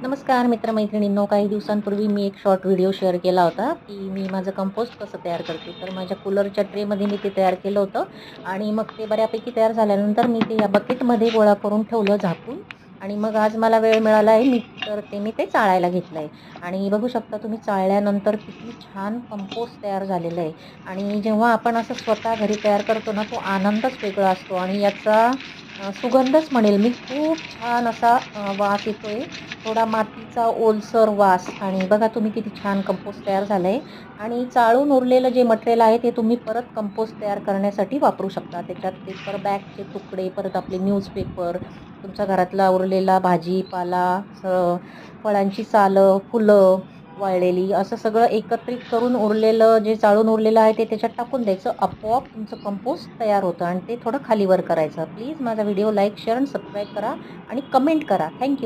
नमस्कार मित्रमैत्रिणींनो, काही दिवसांपूर्वी मी एक शॉर्ट व्हिडिओ शेअर केला होता, की मी माझं कंपोस्ट कसं तयार करते. तर माझ्या कूलरच्या ट्रेमध्ये मी ते तयार केलं होतं आणि मग ते बऱ्यापैकी तयार झाल्यानंतर मी ते या बकेटमध्ये गोळा करून ठेवलं झाकून आणि मग आज मला वेळ मिळाला आहे, मी ते चाळायला घेतलं आहे आणि बघू शकता तुम्ही चाळल्यानंतर किती छान कंपोस्ट तयार झालेलं आहे आणि जेव्हा आपण असं स्वतः घरी तयार करतो ना, तो आनंदच वेगळा असतो आणि याचा सुगंधच म्हणेल मी, खूप छान असा वास येतोय. थोडा मातीचा ओलसर वास आणि बघा तुम्ही किती छान कंपोस्ट तयार झालंय आणि चाळून उरलेलं जे मटेरियल आहे ते तुम्ही परत कंपोस्ट तयार करण्यासाठी वापरू शकता. त्याच्यात पेपर बॅगचे तुकडे, परत आपले न्यूजपेपर, तुमच्या घरातला उरलेला भाजीपाला, फळांची सालं, फुलं वाळलेली असं सगळं एकत्रित करून उरलेलं जे चाळून उरलेलं आहे ते त्याच्यात टाकून द्यायचं. आपोआप तुमचं कंपोस्ट तयार होतं आणि ते थोडं खालीवर करायचं. प्लीज माझा व्हिडिओ लाईक, शेअर आणि सबस्क्राईब करा आणि कमेंट करा. थँक